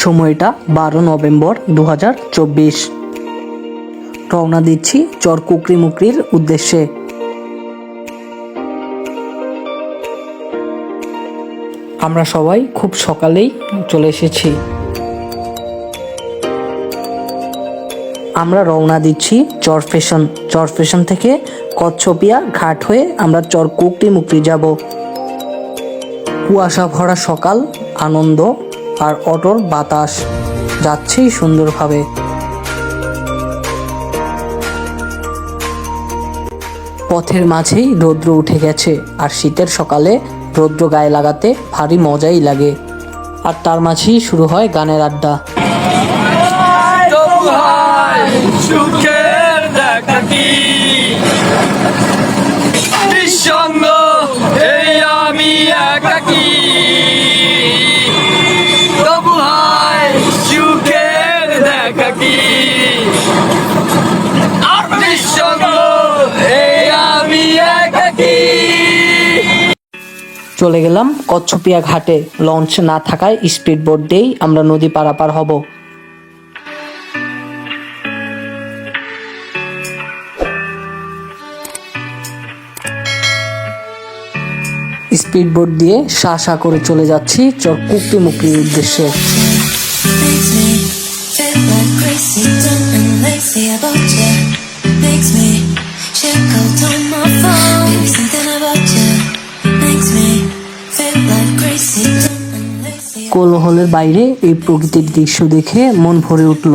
সময়টা 12 নভেম্বর 2024। রওনা দিচ্ছি চর কুকরিমুকরির উদ্দেশ্যে। আমরা সবাই খুব সকালেই চলে এসেছি। আমরা রওনা দিচ্ছি চর ফেশন থেকে কচ্ছপিয়া ঘাট হয়ে আমরা চর কুকরিমুকরি যাব। কুয়াশা ভরা সকাল, আনন্দ আর অটল বাতাস, যাচ্ছি সুন্দরভাবে। পথের মাঝেই রৌদ্র উঠে গেছে, আর শীতের সকালে রৌদ্র গায়ে লাগাতে ভারী মজাই লাগে। আর তার মাঝেই শুরু হয় গানের আড্ডা। চলে গেলাম কচ্ছপিয়া ঘাটে। লঞ্চ না থাকায় স্পিড বোট দিয়েই আমরা নদী পারাপার হব। স্পিড বোট দিয়ে শা করে চলে যাচ্ছি চর কুকরিমুকরির উদ্দেশ্যে। কোলাহলের বাইরে এই প্রকৃতির দৃশ্য দেখে মন ভরে উঠল।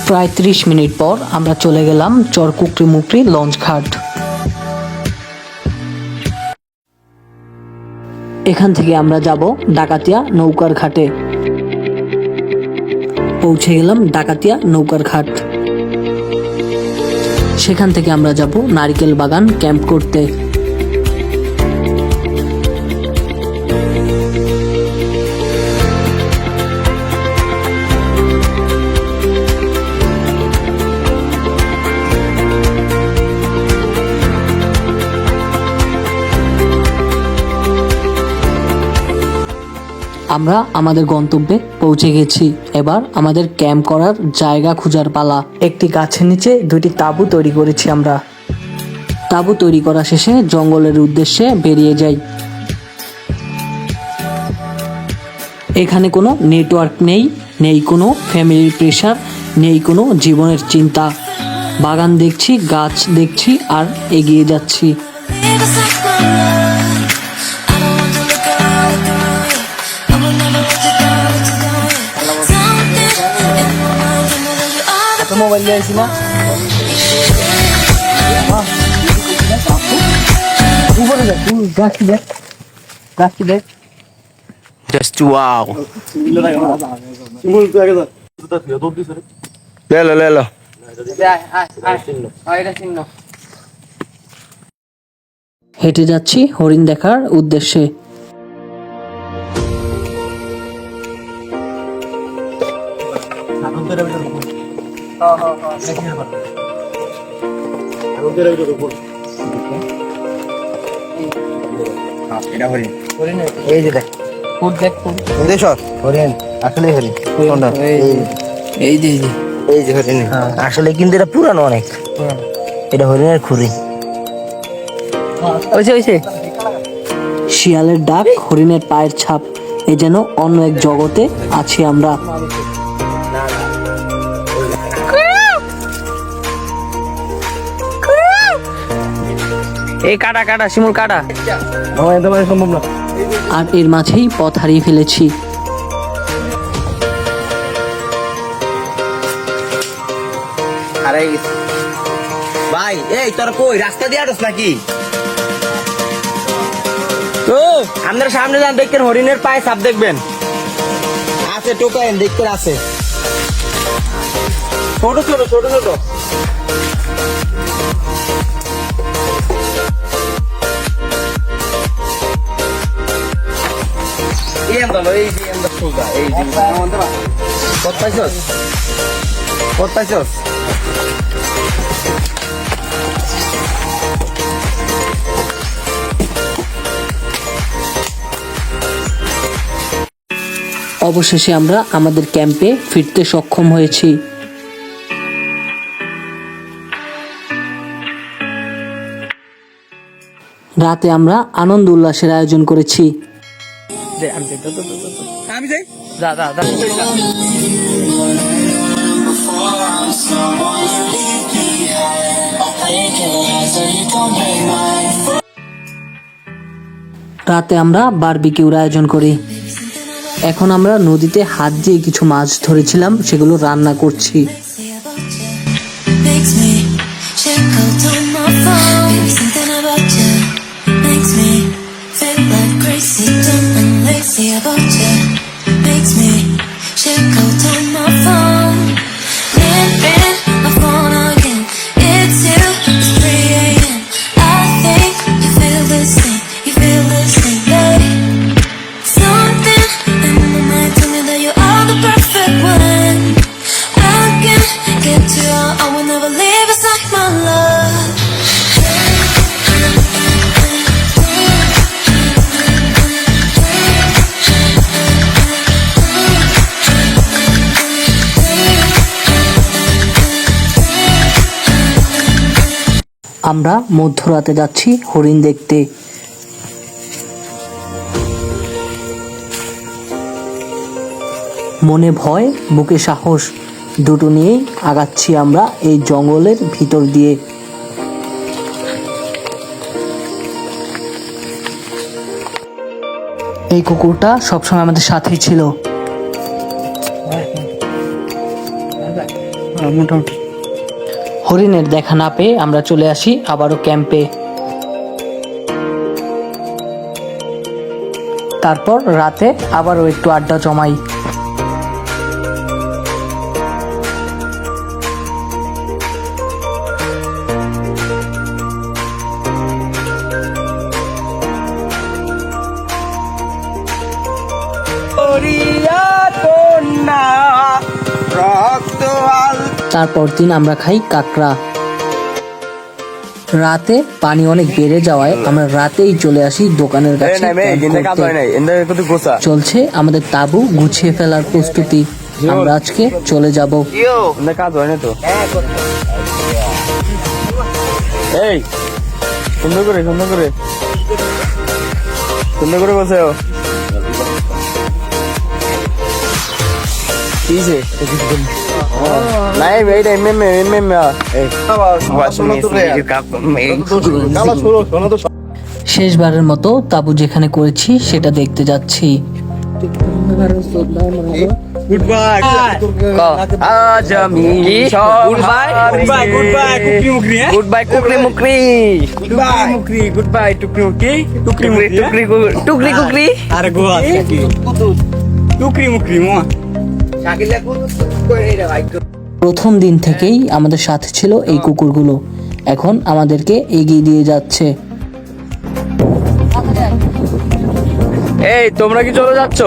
প্রায় 30 মিনিট পর আমরা চলে গেলাম চর কুকরিমুকরি লঞ্চ ঘাট। এখান থেকে আমরা যাব ডাকাতিয়া নৌকার ঘাটে। পৌঁছে গেলাম ডাকাতিয়া নৌকার ঘাট। সেখান থেকে আমরা যাব নারিকেল বাগান ক্যাম্প করতে। আমরা আমাদের গন্তব্যে পৌঁছে গেছি। এবার আমাদের ক্যাম্প করার জায়গা খোঁজার পালা। একটি গাছের নিচে 2টি তাঁবু তৈরি করেছি আমরা। তাঁবু তৈরি করা শেষে জঙ্গলের উদ্দেশ্যে বেরিয়ে যাই। এখানে কোনো নেটওয়ার্ক নেই কোনো ফ্যামিলির প্রেশার, নেই কোনো জীবনের চিন্তা। বাগান দেখছি, গাছ দেখছি আর এগিয়ে যাচ্ছি। মোবাইল নিয়ে আসি না, উপরে দেখ, গাছটি দেখ, গাছটি দেখ। Just wow. লেলো হেঁটে যাচ্ছি হরিণ দেখার উদ্দেশ্যে। এই যে দেখ, হরিণ আসলে হরিণ, এই যে হরিণ আসলে, কিন্তু এটা পুরানো অনেক। এটা হরিণের খুরি। শিয়ালের ডাক, হরিণের পায়ের ছাপ, এ যেন অন্য এক জগতে আছি আমরা। এই কাটা শিমুল কাটা সম্ভব না। আর এর মাঝেই পথ হারিয়ে ফেলেছি। আরে ভাই এই তোর কই রাস্তা দিয়ে আটস নাকি? তো আপনারা সামনে যান, দেখবেন হরিণের পায়ে সাপ দেখবেন আছে, টোকাইন দেখতে আছে ছোট ছোট ছোট ছোট। এই আন্দোলন এই যে আন্দোলন সোজা এই যে কত পাইছস কত পাইছস? অবশেষে আমরা আমাদের ক্যাম্পে ফিরতে সক্ষম হয়েছি। রাতে আমরা আনন্দ উল্লাসের আয়োজন করেছি। আমি যাই যা যা যা। রাতে আমরা বারবিকিউর আয়োজন করি। এখন আমরা নদীতে হাত দিয়ে কিছু মাছ ধরেছিলাম, সেগুলো রান্না করছি। Makes me check out on my phone. Baby, something about you makes me feel like crazy, dumb and lazy about you. Makes me check out on my phone. Ring my phone again. It's you. It's 3 a.m. I think you feel this thing. You feel this thing, babe. Something in my mind tell me that you are the perfect one. I can get you out. I will never leave. It's like my love. আমরা মধ্যরাতে যাচ্ছি হরিণ দেখতে। মনে ভয়, বুকে সাহস, দুটো নিয়েই আগাচ্ছি আমরা এই জঙ্গলের ভিতর দিয়ে। এই কুকুরটা সবসময় আমাদের সাথেই ছিল। মোটামুটি হরিণের দেখা না পেয়ে আমরা চলে আসি আবারও ক্যাম্পে। তারপর রাতে আবারও একটু আড্ডা জমাই। তারপর দিন আমরা খাই কাঁকড়া। রাতে পানি অনেক বেড়ে যাওয়ায় আমরা রাতেই চলে আসি দোকানের কাছে। চলছে আমাদের তাঁবু গুছিয়ে ফেলার প্রস্তুতি। আমরা আজকে চলে যাব। কাজ হয় না তো। এই সুন্দর করে সুন্দর করে সুন্দর করে বসে নাই এইটা শেষবারের মতো তাঁবু যেখানে করেছি সেটা দেখতে যাচ্ছি। আজ আমি good bye good bye good bye কুকরি মুকরি গুড বাই টুকরি মুকরি টুকরি টুকরি টুকরি কুকরি আরে গোয়া টুকরি মুকরি মা। প্রথম দিন থেকেই আমাদের সাথে ছিল এই কুকুরগুলো, এখন আমাদেরকে এগিয়ে দিয়ে যাচ্ছে। এই তোমরা কি চলে যাচ্ছ?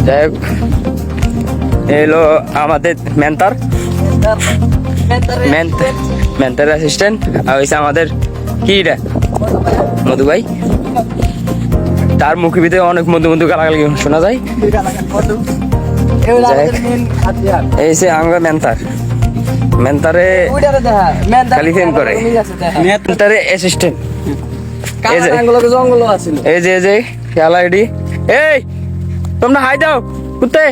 যাই হোক, এলো আমাদের মেন্টার মেন্টার অ্যাসিস্ট্যান্ট, আর হয়েছে আমাদের কি রে মধু ভাই। তার মুখের ভিতরে অনেক মধু মধু গালাগালি শোনা যায়। এই সে আমরা মেন্টারে খালি ফেম করে, মেন্টারে অ্যাসিস্ট্যান্ট। এই যে খেলা এডি। এই তোমরা হাই দাও কুত্তে।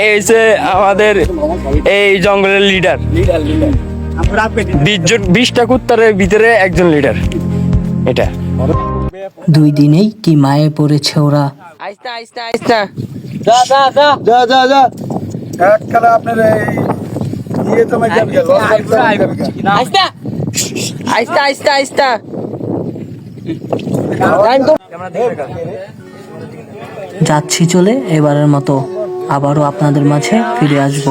এই যে আমাদের এই জঙ্গলের লিডার। 20টা কুত্তারের ভিতরে একজন লিডার এটা। 2 দিনেই কি মায়ে পড়েছে ওরা। আইস্তা আইস্তা আইস্তা যা এক খেলা আপনার এই ইয়ে তো মাই যাবে আইস্তা আইস্তা আইস্তা আইস্তা টাইম তো যাচ্ছি চলে, এবারের মতো আবারও আপনাদের মাঝে ফিরে আসব।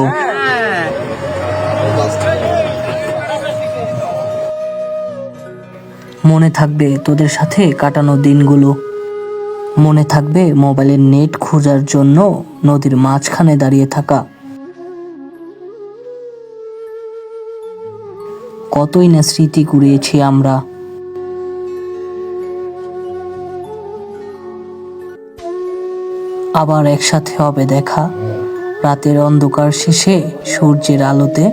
মনে থাকবে তোদের সাথে কাটানো দিনগুলো, মনে থাকবে মোবাইলের নেট খোঁজার জন্য নদীর মাঝখানে দাঁড়িয়ে থাকা। কতই না স্মৃতি কুড়িয়েছি আমরা। আবার একসাথে হবে দেখা রাতের অন্ধকার শেষে সূর্যের আলোতে।